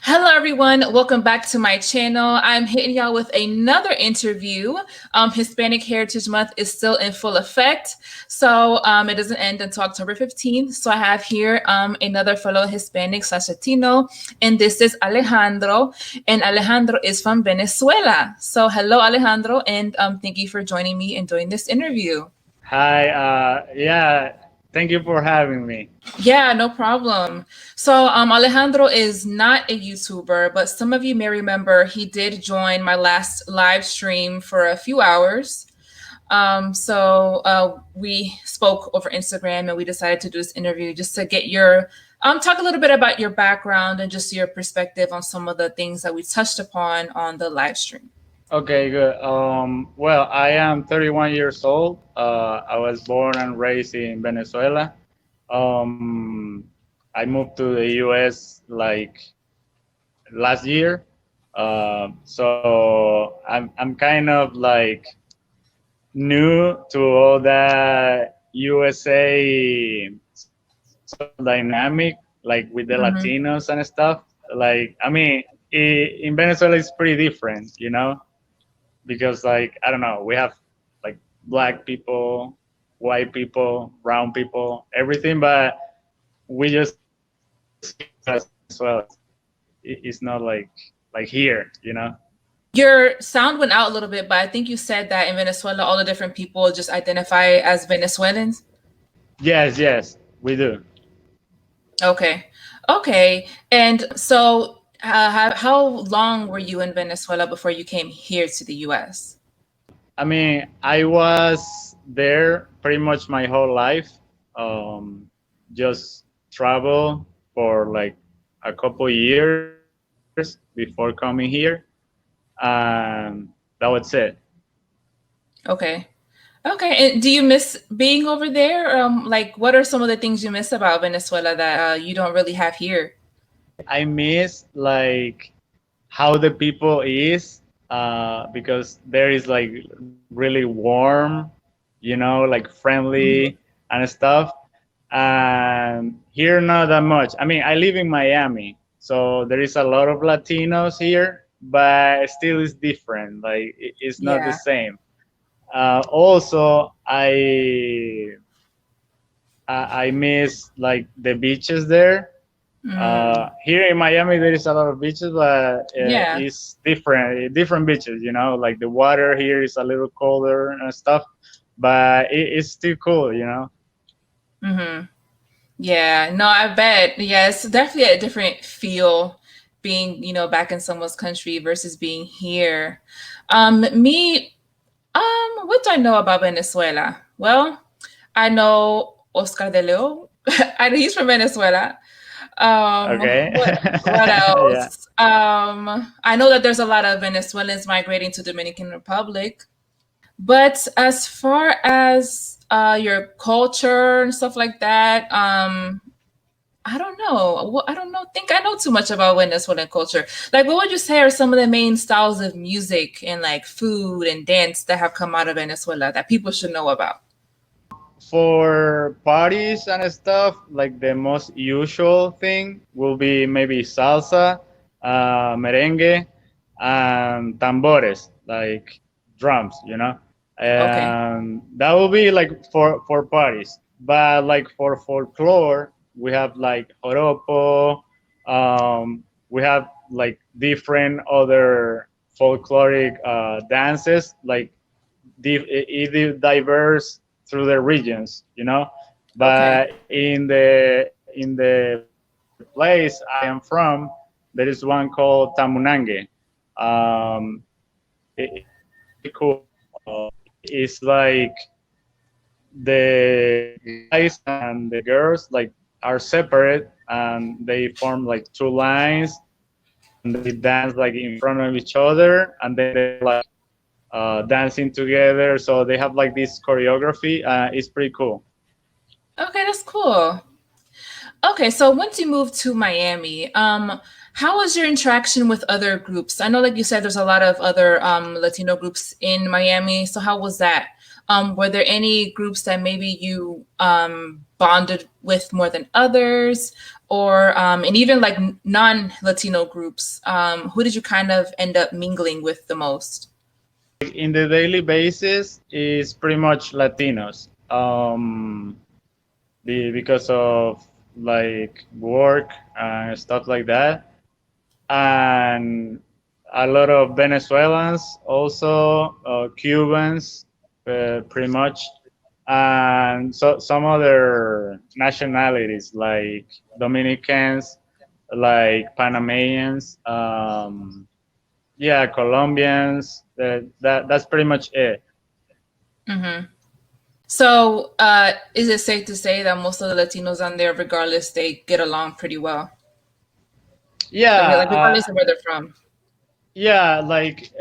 Hello, everyone. Welcome back to my channel. I'm hitting y'all with another interview. Hispanic Heritage Month is still in full effect, so it doesn't end until October 15th. So I have here another fellow Hispanic / Latino, and this is Alejandro. And Alejandro is from Venezuela. So hello, Alejandro, and thank you for joining me and doing this interview. Hi, yeah, thank you for having me. Yeah, no problem. So Alejandro is not a YouTuber, but some of you may remember he did join my last live stream for a few hours. We spoke over Instagram and we decided to do this interview just to get your talk a little bit about your background and just your perspective on some of the things that we touched upon on the live stream. Okay, good. Well, I am 31 years old. I was born and raised in Venezuela. Um, I moved to the US like last year. So I'm kind of like new to all that USA social dynamic, like with the Latinos and stuff. Like, I mean, in Venezuela, it's pretty different, because like I don't know, we have like black people, white people, brown people, everything, but we just as well. It's not like here. Your sound went out a little bit, but I think you said that in Venezuela, all the different people just identify as Venezuelans. Yes, we do. Okay. Okay. And so, how long were you in Venezuela before you came here to the US? I mean, I was there pretty much my whole life. Just travel for like a couple years before coming here, and that was it. Okay. Okay. And do you miss being over there? Like, what are some of the things you miss about Venezuela that you don't really have here? I miss like how the people is, because there is like really warm, like Mhm. friendly and stuff. And here not that much. I mean, I live in Miami, so there is a lot of Latinos here, but still it's different. Like it's not the Yeah. same. Also, I miss like the beaches there. Mm. Here in Miami, there is a lot of beaches, but Yeah. it's different beaches. Like the water here is a little colder and stuff, but it's still cool. Mm-hmm. Yeah, no, I bet. Yeah, it's definitely a different feel being, back in someone's country versus being here. Me, what do I know about Venezuela? Well, I know Oscar de Leon. I know he's from Venezuela. Okay. What Yeah. else? I know that there's a lot of Venezuelans migrating to Dominican Republic. But as far as your culture and stuff like that, I don't know. Well, I don't know. Think I know too much about Venezuelan culture. Like, what would you say are some of the main styles of music and like food and dance that have come out of Venezuela that people should know about? For parties and stuff, like the most usual thing will be maybe salsa, merengue, and tambores, like drums. Okay. And that will be like for parties. But like for folklore, we have like joropo. We have like different other folkloric dances, like diverse through the regions. Okay. But in the place I am from, there is one called Tamunange. It's pretty cool. It's like the guys and the girls like are separate and they form like two lines and they dance like in front of each other and then they're like dancing together. So they have like this choreography. It's pretty cool. Okay, that's cool. Okay, so once you moved to Miami, how was your interaction with other groups? I know, like you said, there's a lot of other Latino groups in Miami. So how was that? Were there any groups that maybe you bonded with more than others, or and even like non-Latino groups, who did you kind of end up mingling with the most? In the daily basis is pretty much Latinos. Because of like work and stuff like that, and a lot of Venezuelans, also Cubans, pretty much, and so some other nationalities like Dominicans, like Panamanians, yeah, Colombians. That's pretty much it. Mm-hmm. So, is it safe to say that most of the Latinos on there, regardless, they get along pretty well? Like Yeah, regardless of where they're from. yeah, like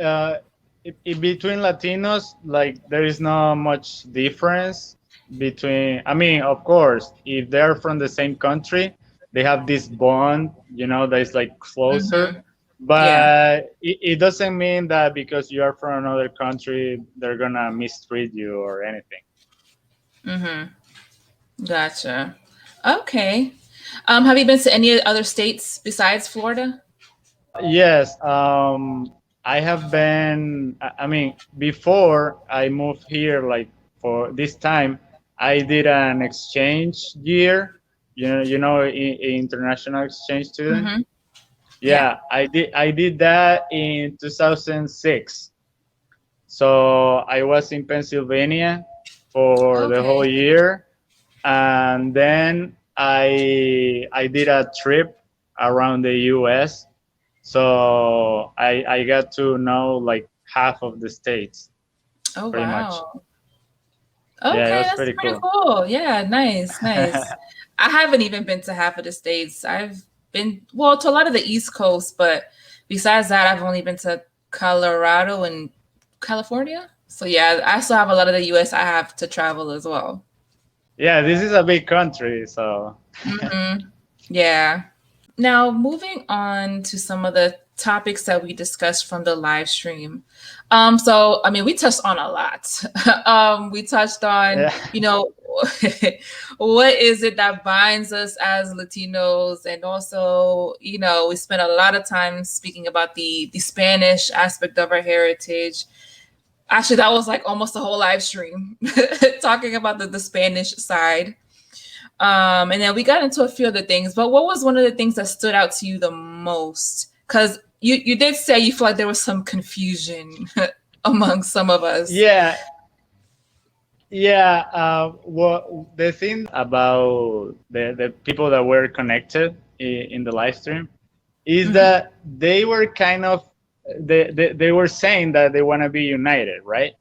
between Latinos, like there is not much difference between. I mean, of course, if they're from the same country, they have this bond, that is like closer. Mm-hmm. Yeah. But it doesn't mean that because you are from another country, they're gonna mistreat you or anything. Mm-hmm. Gotcha. Okay. Have you been to any other states besides Florida? Yes, I have been. I mean, before I moved here, like for this time, I did an exchange year. International exchange student. Mm-hmm. Yeah. Yeah, I did that in 2006. So I was in Pennsylvania for the whole Okay. year, and then I did a trip around the U.S. So I got to know like half of the states, Oh, pretty much. wow. Yeah, it Okay, was that's pretty pretty cool. cool. Yeah, nice, nice. I haven't even been to half of the states. I've been, well, to a lot of the East Coast, but besides that, I've only been to Colorado and California. So yeah, I still have a lot of the US I have to travel as well. Yeah, this is a big country, so Mm-hmm. Yeah. Now, moving on to some of the topics that we discussed from the live stream. So I mean, we touched on a lot. We touched on, yeah. what is it that binds us as Latinos, and also, we spent a lot of time speaking about the Spanish aspect of our heritage. Actually, that was like almost a whole live stream talking about the Spanish side. And then we got into a few other things, but what was one of the things that stood out to you the most? Because you did say you feel like there was some confusion among some of us. Yeah, yeah. What the thing about the people that were connected in the live stream is Mm-hmm. that they were kind of they were saying that they want to be united, right?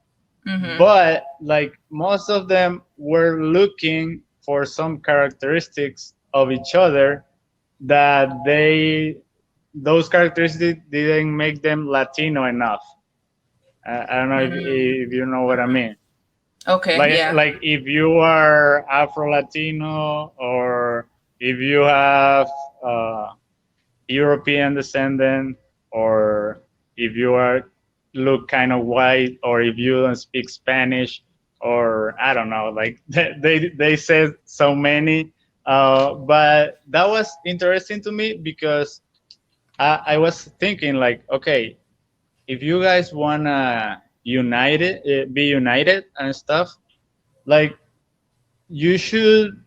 Mm-hmm. But like most of them were looking for some characteristics of each other that those characteristics didn't make them Latino enough. I don't know if you know what I mean. Okay, like yeah. like if you are Afro Latino, or if you have uh, European descendant, or if you are look kind of white, or if you don't speak Spanish, or I don't know, like they said so many, but that was interesting to me because I was thinking like, okay, if you guys wanna be united and stuff, like you should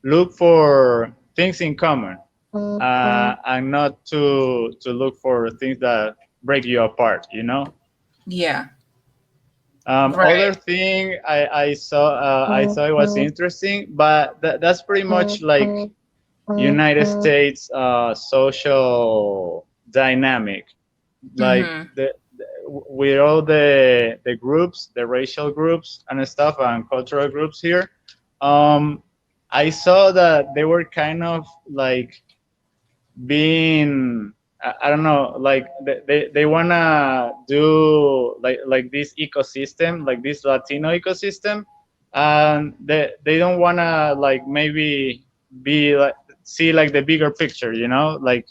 look for things in common, and not to look for things that break you apart. Yeah. Other Right. thing I thought it was interesting, but that's pretty much like United States social dynamic, like Mm-hmm. with all the groups, the racial groups and stuff, and cultural groups here. um I saw that they were kind of like being, I don't know, like they wanna do like this ecosystem, like this Latino ecosystem, and they don't wanna like maybe be like see like the bigger picture, like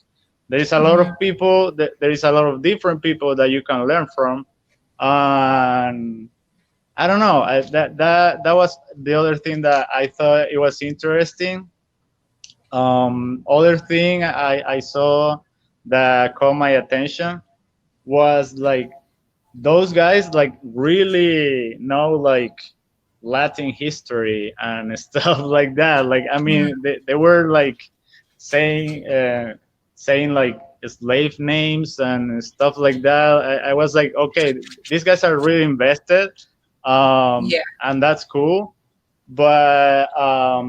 there is a lot Mm-hmm. of people, there is a lot of different people that you can learn from, and I don't know, that was the other thing that I thought it was interesting. Other thing I saw that caught my attention was like those guys like really know like Latin history and stuff like that. Like I Mm, mean, they were like saying saying like slave names and stuff like that. I was like, okay, these guys are really invested, yeah. and that's cool. But I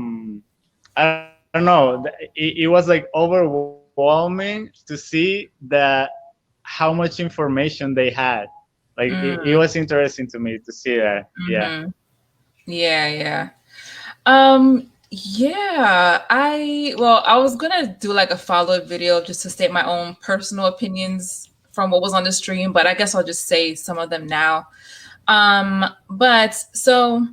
don't know. It was like overwhelming to see that how much information they had. Like it Mm, was interesting to me to see that. Yeah. hmm. Yeah, yeah. Yeah, I was gonna do like a follow-up video just to state my own personal opinions from what was on the stream, but I guess I'll just say some of them now. But so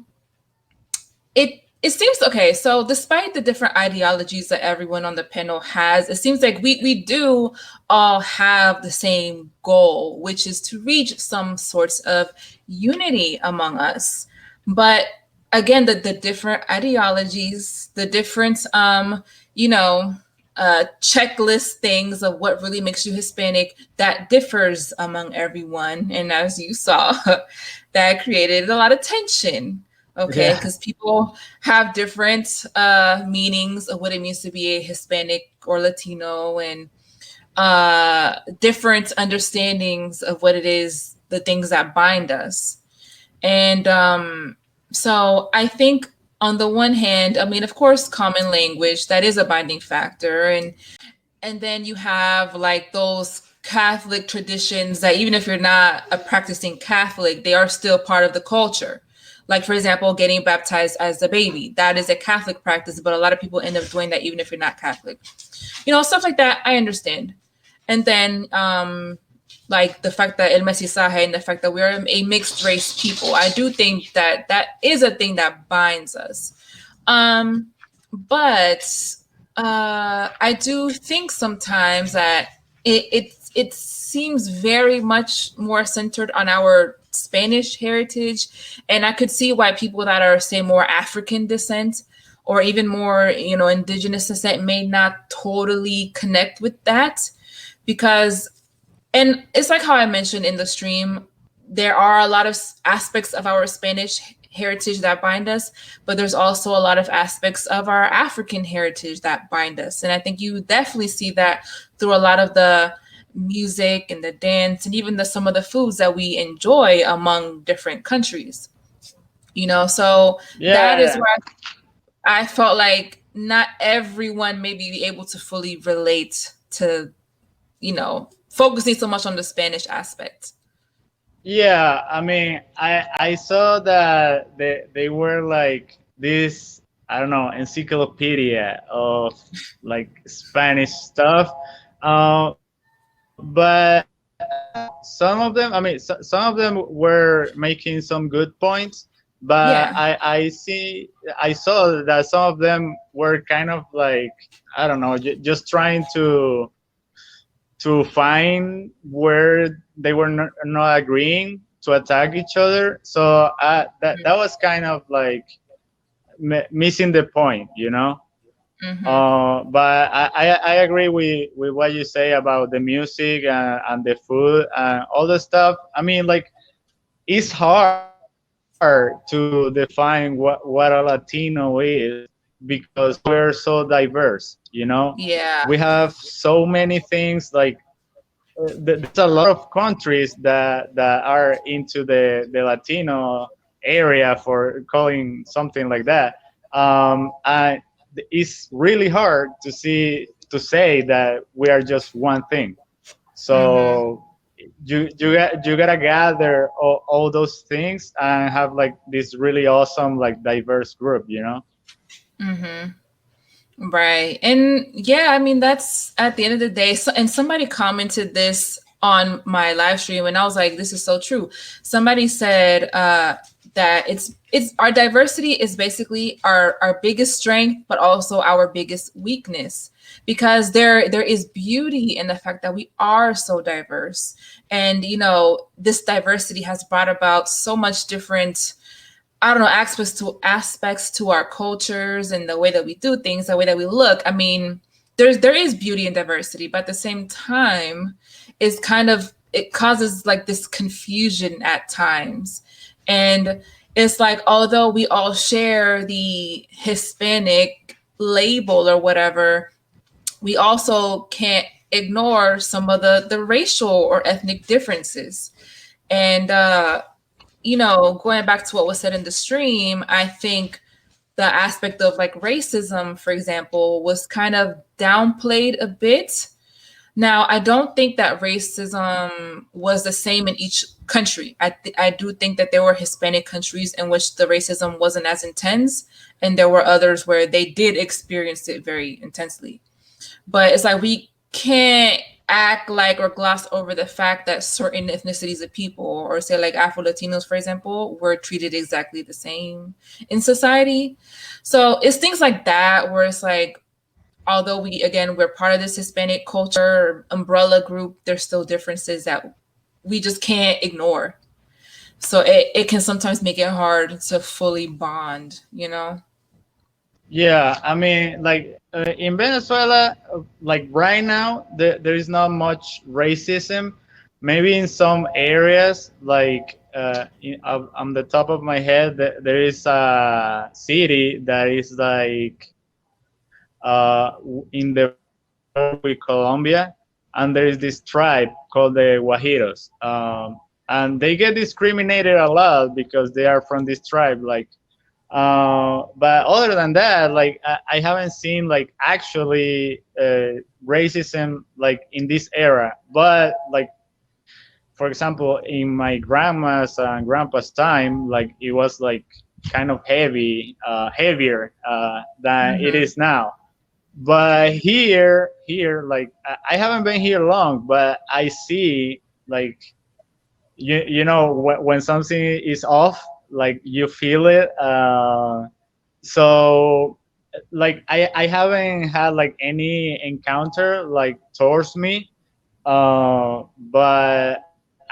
it seems okay. So despite the different ideologies that everyone on the panel has, it seems like we do all have the same goal, which is to reach some sorts of unity among us. But again, the different ideologies, the different you know, checklist things of what really makes you Hispanic, that differs among everyone. And as you saw, that created a lot of tension. Okay, Yeah. because people have different meanings of what it means to be a Hispanic or Latino, and different understandings of what it is, the things that bind us. And so I think on the one hand, I mean, of course, common language, that is a binding factor. And then you have like those Catholic traditions that even if you're not a practicing Catholic, they are still part of the culture. Like, for example, getting baptized as a baby. That is a Catholic practice, but a lot of people end up doing that even if you're not Catholic. You know, stuff like that, I understand. And then like the fact that el mestizaje and the fact that we are a mixed race people, I do think that that is a thing that binds us. But I do think sometimes that it seems very much more centered on our Spanish heritage, and I could see why people that are, say, more African descent or even more, you know, indigenous descent may not totally connect with that, because, and it's like how I mentioned in the stream, there are a lot of aspects of our Spanish heritage that bind us, but there's also a lot of aspects of our African heritage that bind us. And I think you definitely see that through a lot of the music and the dance and even some of the foods that we enjoy among different countries. You know, so that is Yeah. where I felt like not everyone may be able to fully relate to, you know, focusing so much on the Spanish aspect. Yeah, I mean, I saw that they were like this, I don't know, encyclopedia of like Spanish stuff. But some of them, I mean, some of them were making some good points, but Yeah. I saw that some of them were kind of like, I don't know, just trying to find where they were not agreeing to attack each other. So that was kind of like missing the point, you know. Mm-hmm. But I agree with what you say about the music and the food and all the stuff. I mean, like it's hard to define what a Latino is because we're so diverse. You know, we Yeah. have so many things like there's a lot of countries that are into the Latino area for calling something like that. And it's really hard to say that we are just one thing. Mm-hmm. So you gotta gather all those things and have like this really awesome like diverse group. You know? Mm-hmm. Right. And yeah, I mean, that's at the end of the day. So, and somebody commented this on my live stream, and I was like, this is so true. Somebody said that it's our diversity is basically our biggest strength, but also our biggest weakness, because there is beauty in the fact that we are so diverse. And you know, this diversity has brought about so much different I don't know, aspects to our cultures and the way that we do things, the way that we look. I mean, there is beauty in diversity, but at the same time, it's kind of, it causes like this confusion at times. And it's like, although we all share the Hispanic label or whatever, we also can't ignore some of the racial or ethnic differences. And going back to what was said in the stream, I think the aspect of like racism, for example, was kind of downplayed a bit. Now, I don't think that racism was the same in each country. I do think that there were Hispanic countries in which the racism wasn't as intense, and there were others where they did experience it very intensely. But it's like we can't act like or gloss over the fact that certain ethnicities of people, or say like Afro Latinos, for example, were treated exactly the same in society. So it's things like that where it's like, although we're part of this Hispanic culture umbrella group, there's still differences that we just can't ignore. So it can sometimes make it hard to fully bond. Yeah, I mean, like in Venezuela, like right now, there is not much racism. Maybe in some areas, like on the top of my head, there is a city that is like in the with Colombia, and there is this tribe called the Guajiros, and they get discriminated a lot because they are from this tribe. Like, but other than that, like I haven't seen like actually racism like in this era. But like for example, in my grandma's and grandpa's time, like it was like kind of heavier than it Mm-hmm. is now. But here, like I haven't been here long, but I see like when something is off, like you feel it. So like I haven't had like any encounter like towards me, but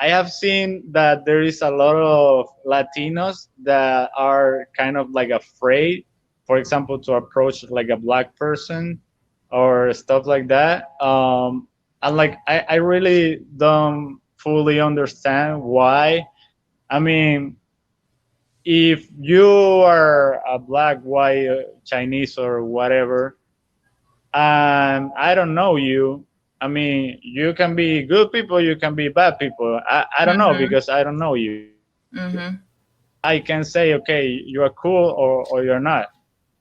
I have seen that there is a lot of Latinos that are kind of like afraid, for example, to approach like a black person or stuff like that. And like I really don't fully understand why. I mean, if you are a black, white, Chinese, or whatever, and I don't know you, I mean, you can be good people, you can be bad people. I don't know Mm-hmm. because I don't know you. Mm-hmm. I can say, okay, you are cool or you're not.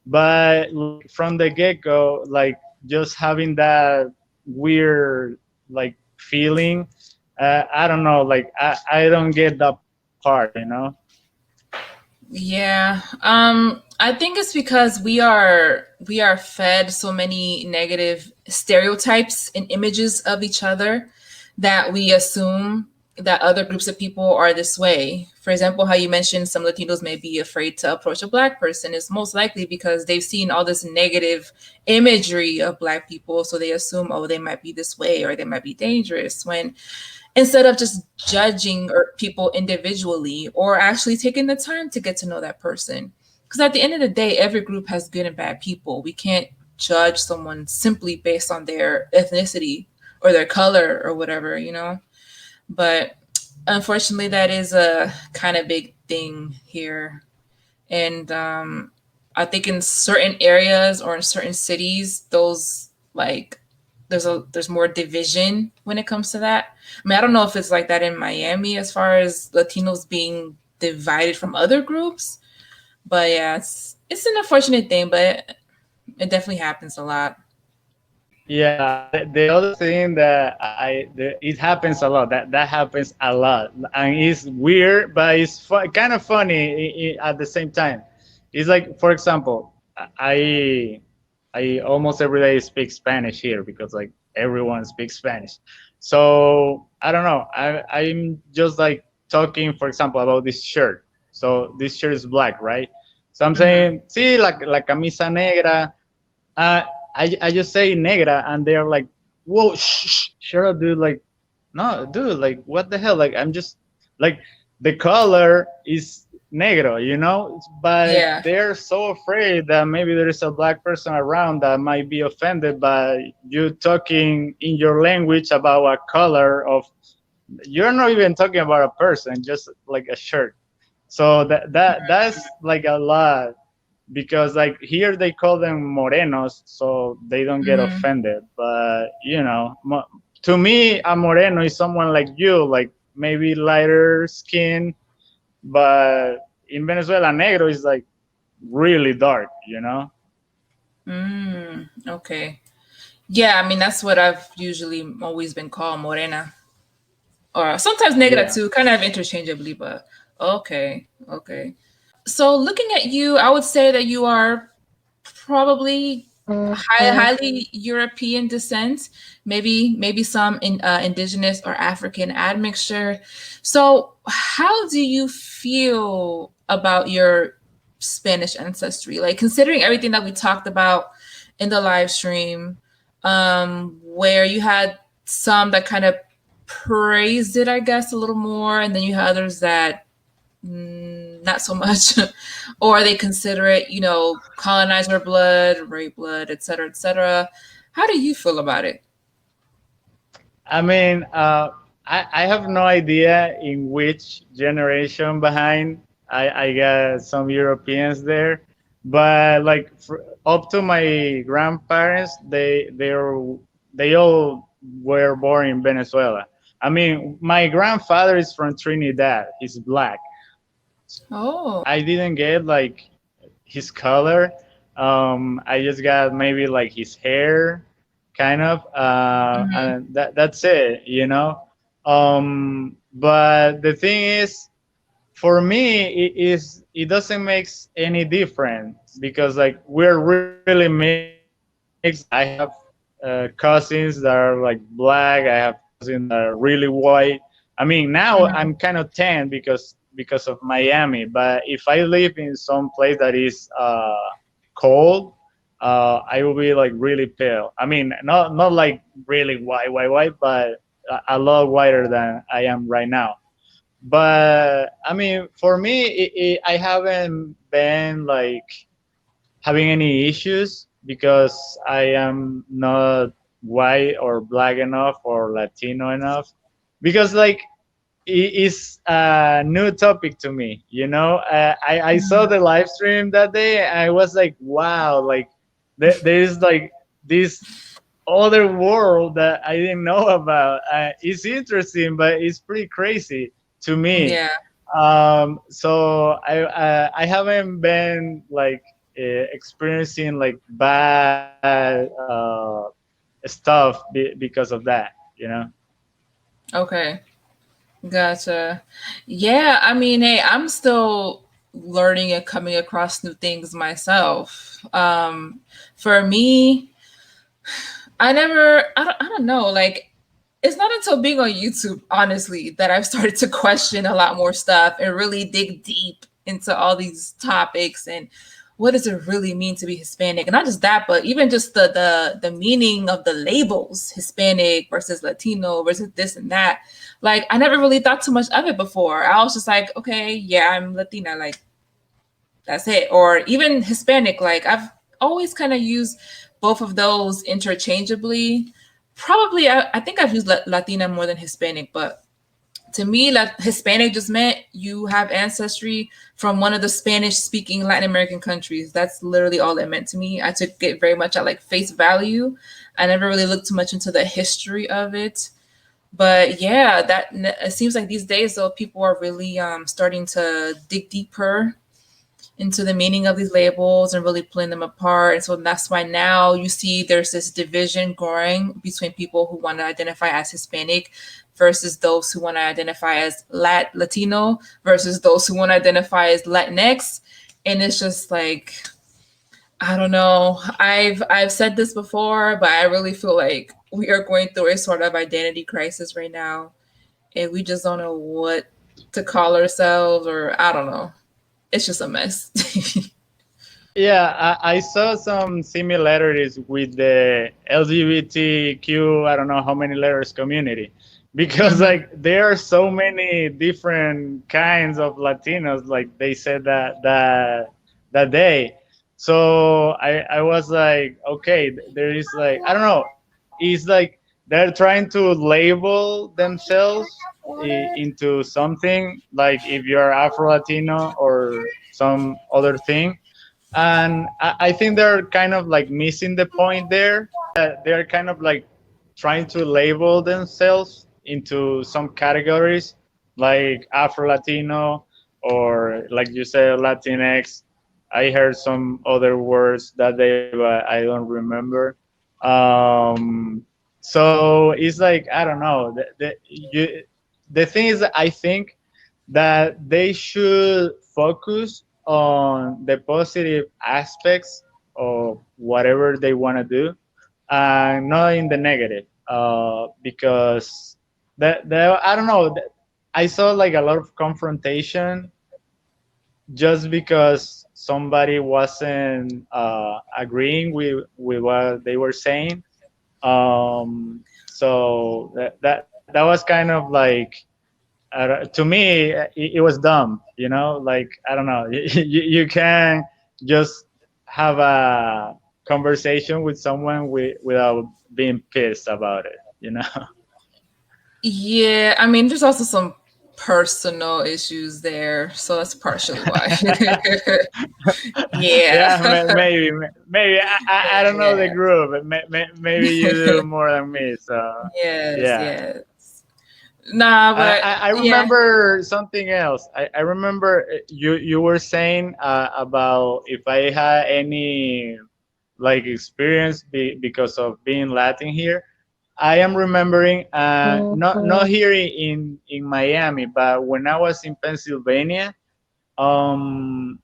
But like, from the get go, like just having that weird like feeling, I don't know, like I don't get that part. Yeah. I think it's because we are fed so many negative stereotypes and images of each other that we assume that other groups of people are this way. For example, how you mentioned some Latinos may be afraid to approach a black person is most likely because they've seen all this negative imagery of black people, so they assume, oh, they might be this way or they might be dangerous, when instead of just judging or people individually or actually taking the time to get to know that person. Because at the end of the day, every group has good and bad people. We can't judge someone simply based on their ethnicity or their color or whatever. But unfortunately, that is a kind of big thing here. And I think in certain areas or in certain cities, those like there's more division when it comes to that. I mean, I don't know if it's like that in Miami as far as Latinos being divided from other groups, but yeah, it's an unfortunate thing, but it definitely happens a lot. Yeah, the other thing that it happens a lot. That happens a lot, and it's weird, but it's kind of funny at the same time. It's like, for example, I almost every day speak Spanish here because like everyone speaks Spanish. So I don't know. I'm just like talking, for example, about this shirt. So this shirt is black, right? So I'm Mm-hmm. saying, sí, la camisa negra. Uh, I just say negra, and they're like, whoa, shut up, dude. Like, no, dude, like, what the hell? Like, I'm just like, the color is. negro, you know, but Yeah. they're so afraid that maybe there is a black person around that might be offended by you talking in your language about a color of, you're not even talking about a person, just like a shirt. So that's like a lot, because like here they call them morenos, so they don't get Mhm. offended. But you know, to me, a moreno is someone like you, like maybe lighter skin, but in Venezuela, negro is like really dark, you know? Okay. Yeah, I mean that's what I've usually always been called, morena, or sometimes negra Yeah. too, kind of interchangeably. But okay, okay. So looking at you, I would say that you are probably highly European descent, maybe some indigenous or African admixture. So how do you feel about your Spanish ancestry? Like considering everything that we talked about in the live stream, where you had some that kind of praised it, I guess, a little more, and then you had others that not so much, or they consider it, colonizer blood, rape blood, et cetera, et cetera. How do you feel about it? I mean, I have no idea in which generation behind. I got some Europeans there, but like up to my grandparents, they all were born in Venezuela. I mean, my grandfather is from Trinidad. He's black. Oh. I didn't get like his color. I just got maybe like his hair, kind of, Mhm. and that's it, you know. But the thing is, for me, it doesn't make any difference, because like we're really mixed. I have cousins that are like black. I have cousins that are really white. I mean, now Mhm. I'm kind of tan because of Miami. But if I live in some place that is cold, I will be like really pale. I mean, not like really white, but a lot whiter than I am right now. But I mean, for me, I haven't been like having any issues, because I am not white or black enough or Latino enough. Because like it's a new topic to me, you know. I saw the live stream that day, and I was like, wow, like there's like this other world that I didn't know about. It's interesting, but it's pretty crazy to me. Yeah. So I haven't been like experiencing like bad stuff because of that, you know. Okay. Gotcha. Yeah, I mean, hey, I'm still learning and coming across new things myself. For me, I don't know, like it's not until being on YouTube, honestly, that I've started to question a lot more stuff and really dig deep into all these topics and what does it really mean to be Hispanic? And not just that, but even just the meaning of the labels, Hispanic versus Latino versus this and that. Like I never really thought too much of it before. I was just like, okay, yeah, I'm Latina, like that's it. Or even Hispanic, like I've always kind of used both of those interchangeably. Probably, I think I've used Latina more than Hispanic, but to me, Hispanic just meant you have ancestry from one of the Spanish-speaking Latin American countries. That's literally all it meant to me. I took it very much at like face value. I never really looked too much into the history of it. But yeah, it seems like these days though people are really starting to dig deeper into the meaning of these labels and really pulling them apart. And so that's why now you see there's this division growing between people who want to identify as Hispanic versus those who want to identify as Latino versus those who want to identify as Latinx. And it's just like, I don't know. I've said this before, but I really feel like we are going through a sort of identity crisis right now. And we just don't know what to call ourselves, or I don't know. It's just a mess. Yeah, I saw some similarities with the LGBTQ, I don't know how many letters community, because Hmm. like there are so many different kinds of Latinos, like they said that day. So I was like, okay, there is like, I don't know, it's like they're trying to label themselves into something, like if you're Afro Latino or some other thing. And I think they're kind of like missing the point there. They're kind of like trying to label themselves into some categories, like Afro Latino, or like you said, Latinx. I heard some other words that day, but I don't remember. um so it's like, I don't know, the thing is that I think that they should focus on the positive aspects of whatever they want to do, and not in the negative. Because I don't know. I saw like a lot of confrontation just because somebody wasn't agreeing with what they were saying. So that was kind of like, to me, it was dumb. Like, I don't know. You can just have a conversation with someone without being pissed about it. Yeah, I mean, there's also some personal issues there, so that's partially why. Yeah. Yeah, maybe I don't know the Yeah. group, but maybe you do more than me. So Yes, yeah. yes. Nah, but I yeah. remember something else. I remember you were saying about if I had any like experience because of being Latin here. I am remembering, not here in Miami, but when I was in Pennsylvania, um,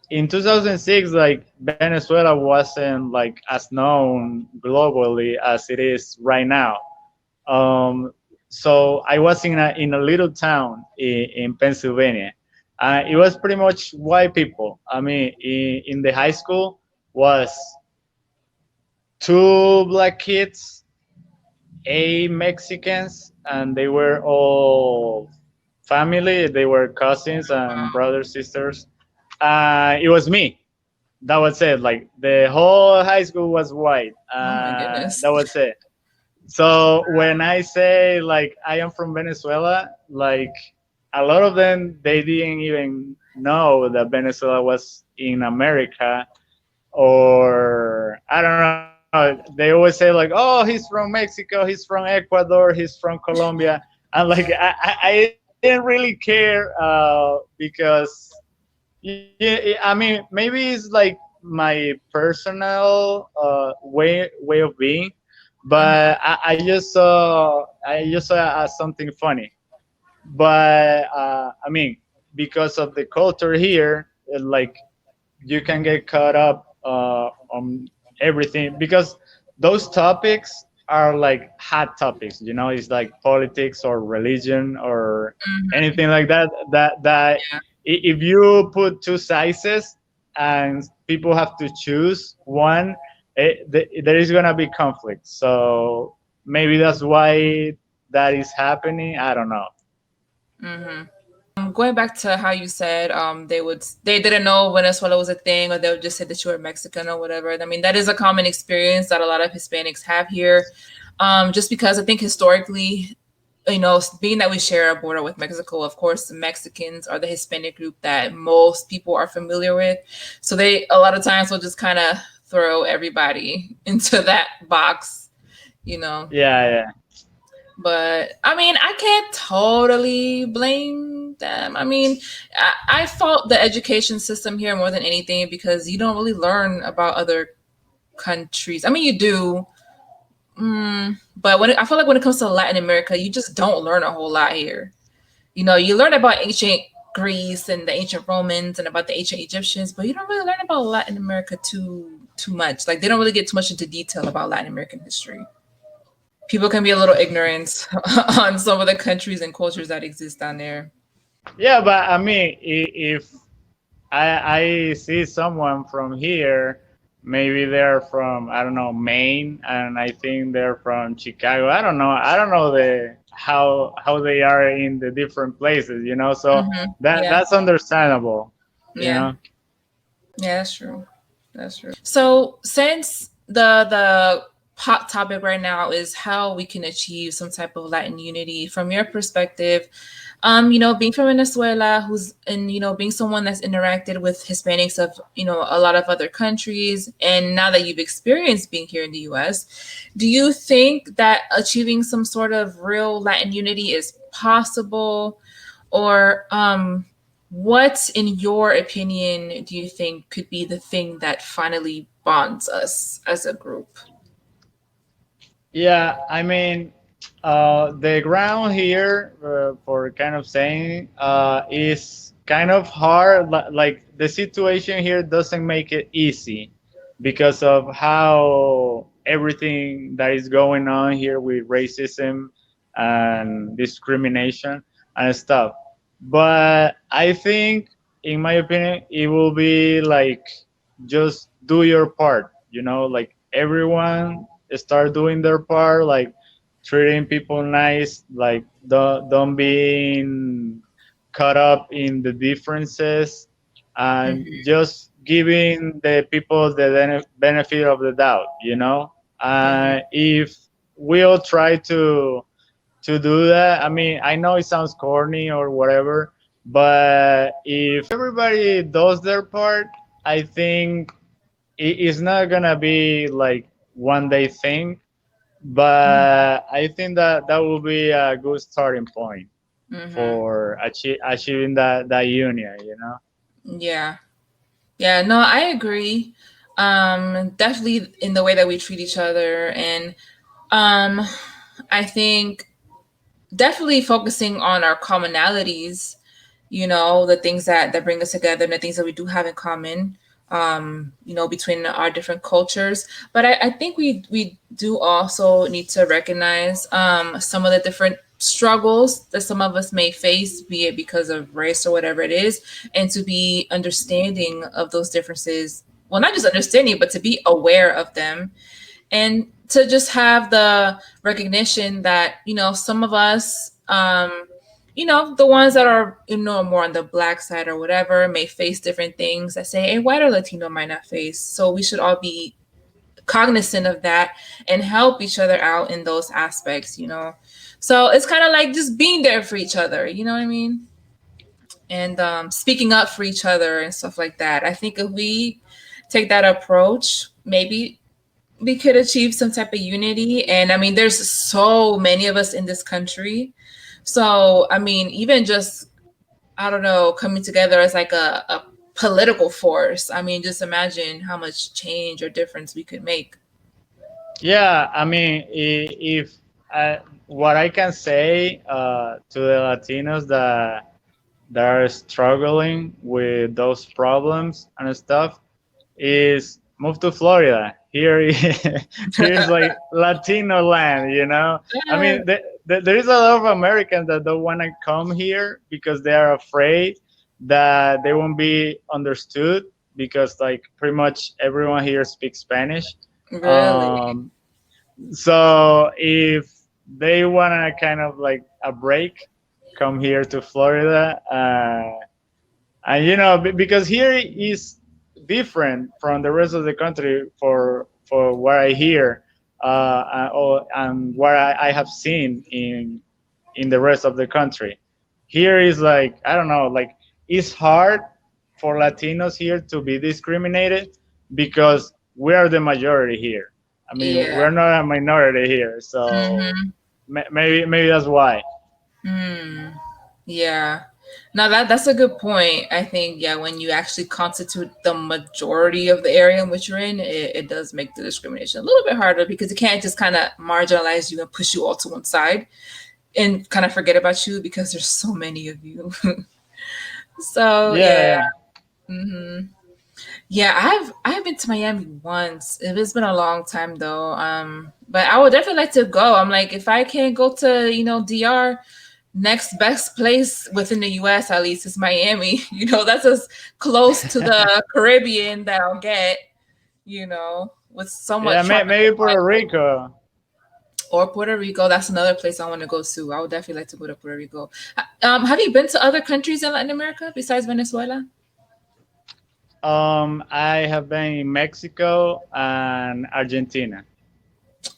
in 2006, like Venezuela wasn't like as known globally as it is right now. Um, so I was in a little town in Pennsylvania. It was pretty much white people. I mean, in the high school was two black kids, eight Mexicans, and they were all family. They were cousins and brothers, sisters. It was me. That was it. Like the whole high school was white. Oh my goodness. That was it. So when I say like I am from Venezuela, like a lot of them, they didn't even know that Venezuela was in America, or I don't know. They always say like, "Oh, he's from Mexico, he's from Ecuador, he's from Colombia," and like I didn't really care, because yeah, I mean, maybe it's like my personal way of being, but Mhm. I just saw as something funny. But I mean, because of the culture here, like you can get caught up on everything, because those topics are like hot topics. It's like politics or religion or Mhm. anything like that. Yeah. If you put two sizes and people have to choose one, there is gonna be conflict. So maybe that's why that is happening. I don't know. Mhm. Going back to how you said they didn't know Venezuela was a thing, or they would just say that you were Mexican or whatever. I mean, that is a common experience that a lot of Hispanics have here. Just because I think historically, being that we share a border with Mexico, of course, the Mexicans are the Hispanic group that most people are familiar with. So they a lot of times will just kind of throw everybody into that box, you know. Yeah, yeah. But I mean, I can't totally blame them. I mean, I fault the education system here more than anything because you don't really learn about other countries. I mean, you do, but I feel like when it comes to Latin America, you just don't learn a whole lot here. You learn about ancient Greece and the ancient Romans and about the ancient Egyptians, but you don't really learn about Latin America too much. Like they don't really get too much into detail about Latin American history. People can be a little ignorant on some of the countries and cultures that exist down there. Yeah, but I mean, if I see someone from here. Maybe they're from, I don't know, Maine, and I think they're from Chicago. I don't know. I don't know the how they are in the different places, you know. So Yeah. that's understandable, you Yeah. know. Yeah, that's true. That's true. So since the hot topic right now is how we can achieve some type of Latin unity, from your perspective, being from Venezuela, who's and being someone that's interacted with Hispanics of a lot of other countries, and now that you've experienced being here in the U.S., do you think that achieving some sort of real Latin unity is possible, or what, in your opinion, do you think could be the thing that finally bonds us as a group? Yeah, I mean, the ground here for kind of saying is kind of hard. Like the situation here doesn't make it easy because of how everything that is going on here with racism and discrimination and stuff. But I think, in my opinion, it will be like just do your part. You know, like everyone start doing their part, like treating people nice, like don't being caught up in the differences, and just giving the people the benefit of the doubt, you know. Mhm. If we all try to do that, I mean, I know it sounds corny or whatever, but if everybody does their part, I think it's not gonna be like one day thing, but I think that that will be a good starting point Mhm. for achieving that union, you know. Yeah. Yeah, no, I agree. Definitely in the way that we treat each other, and um I think definitely focusing on our commonalities, the things that bring us together and the things that we do have in common, between our different cultures. But I think we do also need to recognize some of the different struggles that some of us may face, be it because of race or whatever it is, and to be understanding of those differences. Well, not just understanding, but to be aware of them, and to just have the recognition that some of us, the ones that are more on the black side or whatever, may face different things that say a white or Latino might not face. So we should all be cognizant of that and help each other out in those aspects. So it's kind of like just being there for each other, you know what I mean, and speaking up for each other and stuff like that. I think if we take that approach, maybe we could achieve some type of unity. And I mean, there's so many of us in this country. So, I mean, even just, I don't know, coming together as like a political force. I mean, just imagine how much change or difference we could make. Yeah, I mean, if what I can say to the Latinos that are struggling with those problems and stuff is move to Florida. Here, here's like Latino land, you know. I mean, there is a lot of Americans that don't want to come here because they are afraid that they won't be understood because like pretty much everyone here speaks Spanish. Really? Um, so if they want to kind of like a break, come here to Florida. And you know, because here is different from the rest of the country for what I hear and what I have seen in the rest of the country. Here is like I don't know, like it's hard for Latinos here to be discriminated because we are the majority here. I mean, Yeah. we're not a minority here, so Mm-hmm. maybe that's why. Mm. Yeah. Now that's a good point. I think, yeah, when you actually constitute the majority of the area in which you're in, it does make the discrimination a little bit harder because it can't just kind of marginalize you and push you all to one side and kind of forget about you because there's so many of you. So Yeah, yeah. yeah. hmm Yeah, I've been to Miami once. It's been a long time though. But I would definitely like to go. I'm like, if I can't go to, DR, next best place within the US at least is Miami. That's as close to the Caribbean that I'll get, with somewhat Yeah, tropical maybe Puerto climate. Rico. Or Puerto Rico. That's another place I want to go to. I would definitely like to go to Puerto Rico. Have you been to other countries in Latin America besides Venezuela? I have been in Mexico and Argentina.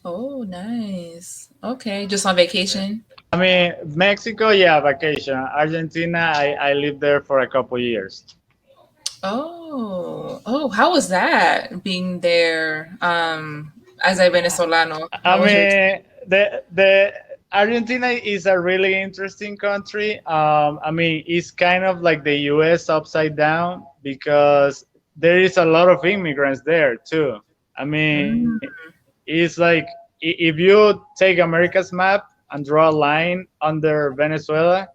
Oh, nice. Okay, just on vacation. I mean, Mexico, yeah, vacation. Argentina, I lived there for a couple years. Oh, how was that being there as a Venezolano? I How was your experience? mean, the Argentina is a really interesting country. I mean, it's kind of like the U.S. upside down because there is a lot of immigrants there too. I mean, Mm, it's like if you take America's map and draw a line under Venezuela,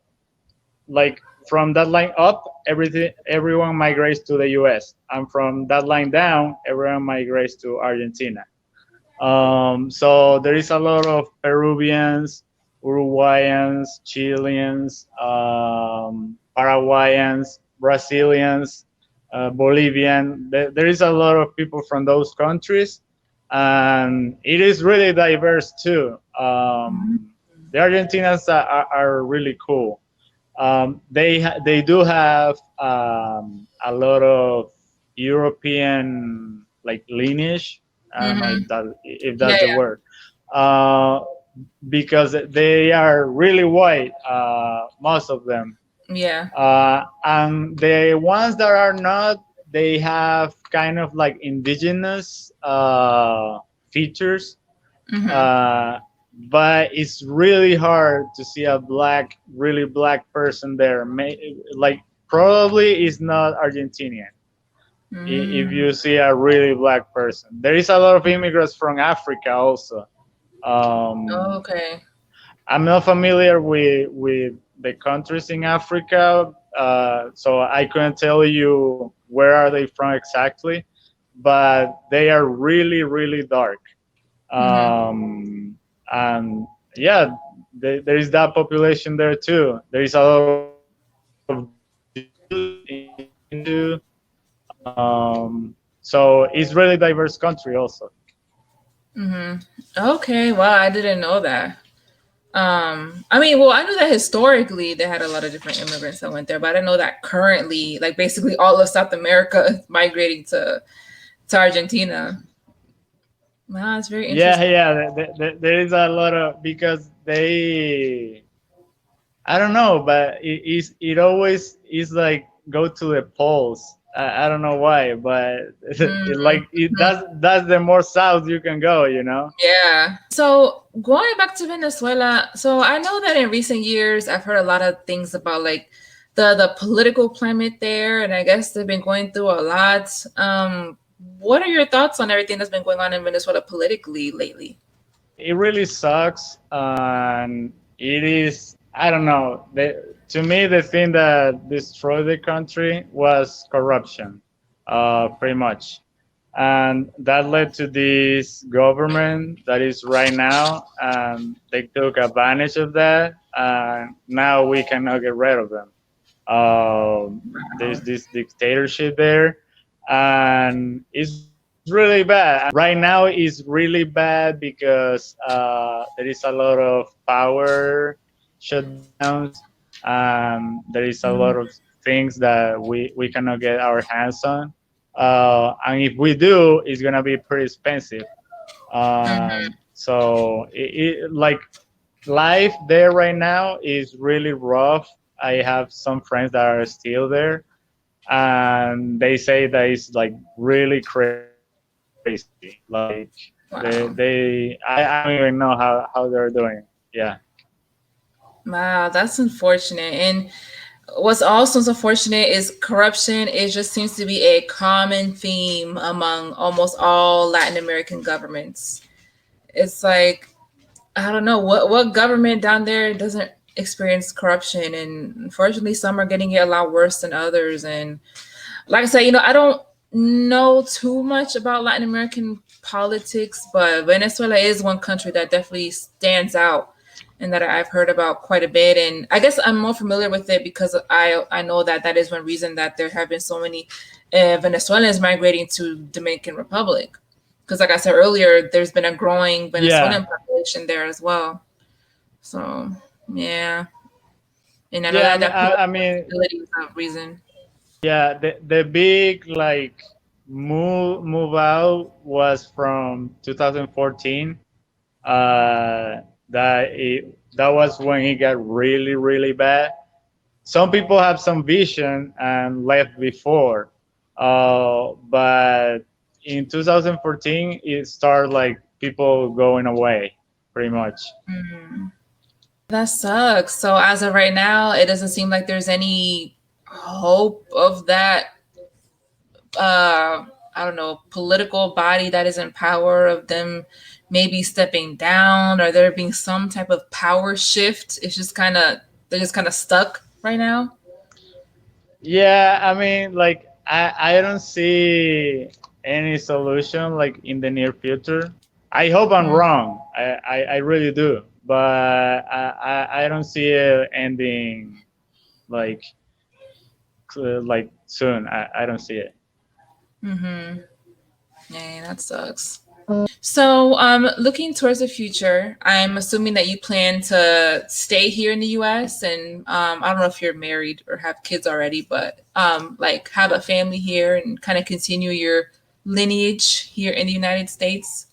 like from that line up, everyone migrates to the U.S. and from that line down, everyone migrates to Argentina. So there is a lot of Peruvians, Uruguayans, Chileans, Paraguayans, Brazilians, Bolivian. There is a lot of people from those countries, and it is really diverse too. The Argentinians are really cool. They do have a lot of European like lineage. I don't know mm-hmm. if Yeah, that's the word. Uh, because they are really white, most of them. yeah, And the ones that are not, they have kind of like indigenous features. mm-hmm. Uh, but it's really hard to see a really black person there. Like probably is not Argentinian. If Mm. you see a really black person, there is a lot of immigrants from Africa also. Um, Okay. I'm not familiar with the countries in Africa, so I couldn't tell you where are they from exactly, but they are really dark. Mm-hmm. And yeah, there is that population there too. There is a lot of Jews in too. So it's really diverse country also. Mm-hmm. Okay. Wow, I didn't know that. I mean, well, I knew that historically they had a lot of different immigrants that went there, but I didn't know that currently, like basically all of South America is migrating to Argentina. Wow, it's very Yeah, interesting. yeah, there is a lot of because I don't know, but it always is like go to the polls. I don't know why, but Mm-hmm. that's the more south you can go, you know. Yeah. So going back to Venezuela, so I know that in recent years I've heard a lot of things about like the political climate there, and I guess they've been going through a lot. What are your thoughts on everything that's been going on in Venezuela politically lately? It really sucks, and it is. I don't know. To me, the thing that destroyed the country was corruption, pretty much, and that led to this government that is right now, and they took advantage of that, and now we cannot get rid of them. There's this dictatorship there, and it's really bad. And right now, it's really bad because there is a lot of power shutdowns. There is a lot of things that we cannot get our hands on. And if we do, it's gonna be pretty expensive. Mm-hmm. So like life there right now is really rough. I have some friends that are still there, and they say that it's like really crazy. Like Wow. I don't even know how they're doing. Yeah. Wow, that's unfortunate. And what's also unfortunate is corruption. It just seems to be a common theme among almost all Latin American governments. It's like I don't know what government down there doesn't experience corruption, and unfortunately, some are getting it a lot worse than others. And like I said, I don't know too much about Latin American politics, but Venezuela is one country that definitely stands out and that I've heard about quite a bit. And I guess I'm more familiar with it because I know that that is one reason that there have been so many Venezuelans migrating to Dominican Republic. Because like I said earlier, there's been a growing Venezuelan population there as well. So yeah, and I know Yeah, that I mean, is a reason. yeah, the big like move out was from 2014. That was when it got really really bad. Some people have some vision and left before, but in 2014 it started like people going away pretty much. Mm. That sucks. So as of right now, it doesn't seem like there's any hope of that. I don't know, political body that is in power of them maybe stepping down or there being some type of power shift. It's just kind of they're just kind of stuck right now. Yeah, I mean, like I don't see any solution like in the near future. I hope I'm Mm. wrong. I really do, but I don't see it ending like like soon. I don't see it. Mm-hmm. Yeah, that sucks. So, looking towards the future, I'm assuming that you plan to stay here in the U.S. and I don't know if you're married or have kids already, but like have a family here and kind of continue your lineage here in the United States.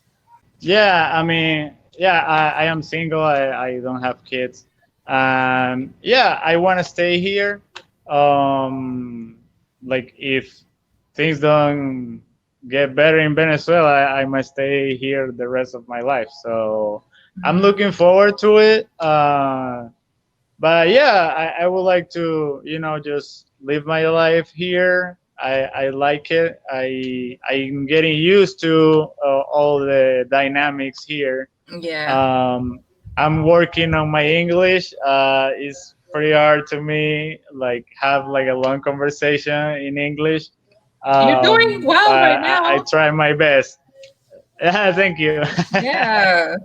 Yeah, I mean, yeah, I am single. I don't have kids. Yeah, I want to stay here. Like if things don't get better in Venezuela, I might stay here the rest of my life. So I'm Mhm. looking forward to it. But yeah, I would like to, just live my life here. I like it. I'm getting used to all the dynamics here. Yeah. Um, I'm working on my English. It's pretty hard to me, like have like a long conversation in English. You're doing well right But I now. try my best. Yeah, thank you. Yeah.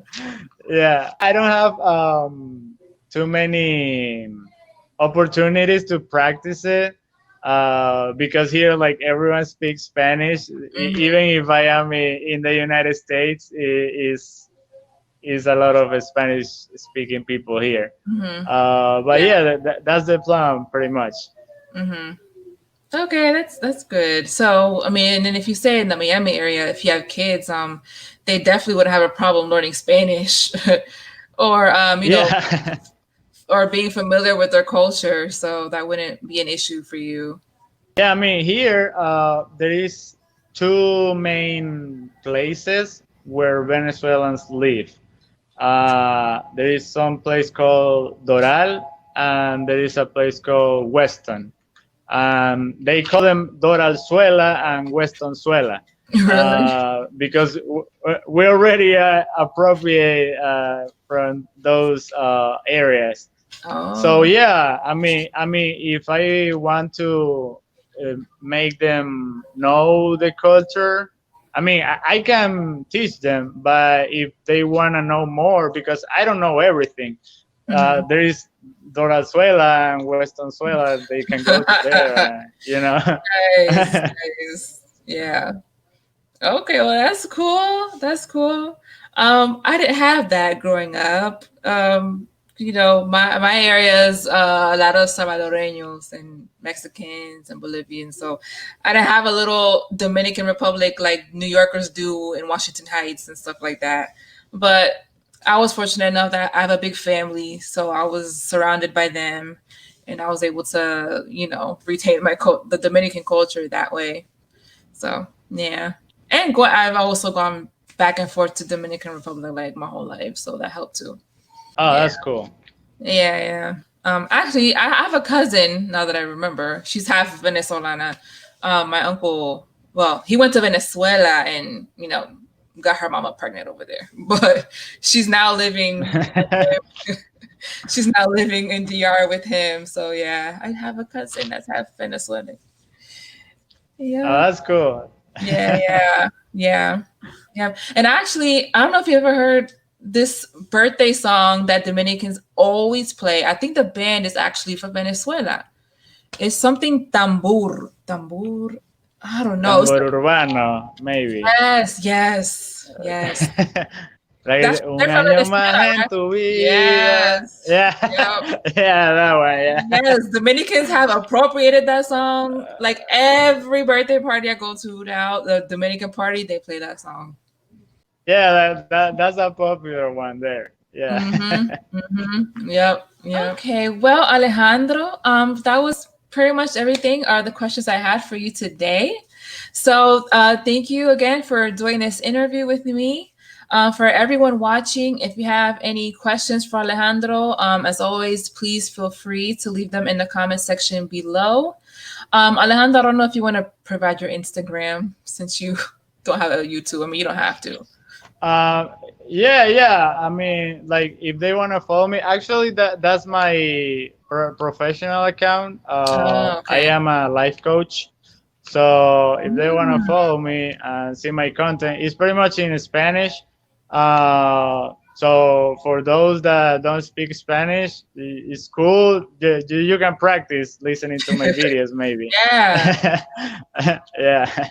Yeah, I don't have too many opportunities to practice it because here, like everyone speaks Spanish. Even Hmm. if I am in the United States, is a lot of Spanish speaking people here. Hmm. But Yeah. yeah, that's the plan pretty much. Hmm. Okay, that's good. So, I mean, and then if you stay in the Miami area, if you have kids, they definitely would have a problem learning Spanish, or Yeah. or being familiar with their culture. So that wouldn't be an issue for you. Yeah, I mean here there is two main places where Venezuelans live. There is some place called Doral, and there is a place called Weston. They call them Doralzuela and Westonzuela Really? because we already appropriate from those areas. So Oh. yeah, I mean, if I want to make them know the culture, I mean, I can teach them, but if they want to know more, because I don't know everything, Hmm. there is Dorazuela and Westonzuela. They can go there, Nice, nice. Yeah. Okay, well that's cool. That's cool. I didn't have that growing up. My area is a lot of Salvadoreños and Mexicans and Bolivians, so I didn't have a little Dominican Republic like New Yorkers do in Washington Heights and stuff like that. But I was fortunate enough that I have a big family, so I was surrounded by them, and I was able to, retain the Dominican culture that way. So yeah, and I've also gone back and forth to Dominican Republic like my whole life, so that helped too. Oh, Yeah, that's cool. yeah, yeah. Actually, I have a cousin now that I remember. She's half Venezolana. My uncle, well, he went to Venezuela and got her mama pregnant over there, but she's now living. She's now living in DR with him. So yeah, I have a cousin that's half Venezuelan. Oh, Yeah. that's cool. Yeah, yeah, yeah, yeah. And actually, I don't know if you ever heard. this birthday song that Dominicans always play. I think the band is actually from Venezuela. It's something tambor. Tambor. I don't know. Tambor urbano, maybe. Yes. Like They're un from año más Venezuela, en right? tu vida. Yes. Yeah, Yep. yeah, that one. Yeah. Yes, Dominicans have appropriated that song. Like every birthday party I go to now, the Dominican party, they play that song. Yeah, that's a popular one there. Yeah. Yep. Okay. Well, Alejandro, that was pretty much everything. Are the questions I had for you today. So, thank you again for doing this interview with me. For everyone watching, if you have any questions for Alejandro, as always, please feel free to leave them in the comment section below. Alejandro, I don't know if you want to provide your Instagram since you don't have a YouTube. I mean, you don't have to. Yeah. I mean, like if they want to follow me, actually, that's my professional account. I Okay. am a life coach. So if they want to follow me and see my content, it's pretty much in Spanish. So for those that don't speak Spanish, it's cool. You can practice listening to my videos, maybe. Yeah. Yeah.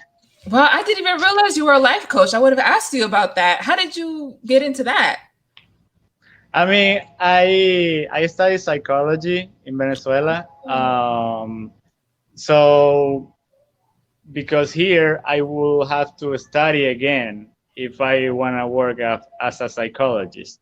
Well, I didn't even realize you were a life coach. I would have asked you about that. How did you get into that? I mean, I study psychology in Venezuela. So because here I will have to study again if I want to work as a psychologist.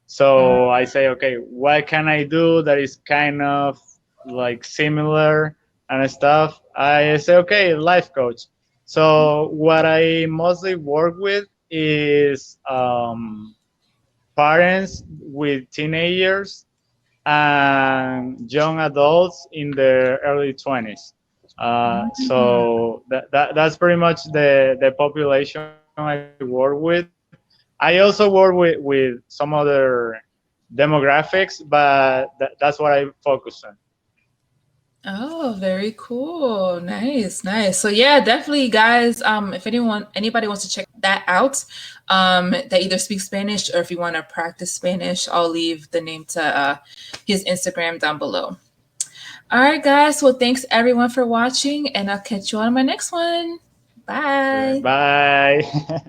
So I say, okay, what can I do that is kind of like similar and stuff? I say, okay, life coach. So what I mostly work with is parents with teenagers and young adults in their early 20s. So that's pretty much the population I work with. I also work with some other demographics, but that's what I focus on. Oh, very cool. Nice. So yeah, definitely guys, if anybody wants to check that out, that either speak Spanish or if you want to practice Spanish, I'll leave the name to his Instagram down below. All right, guys. Well, thanks everyone for watching, and I'll catch you on my next one. Bye. Bye.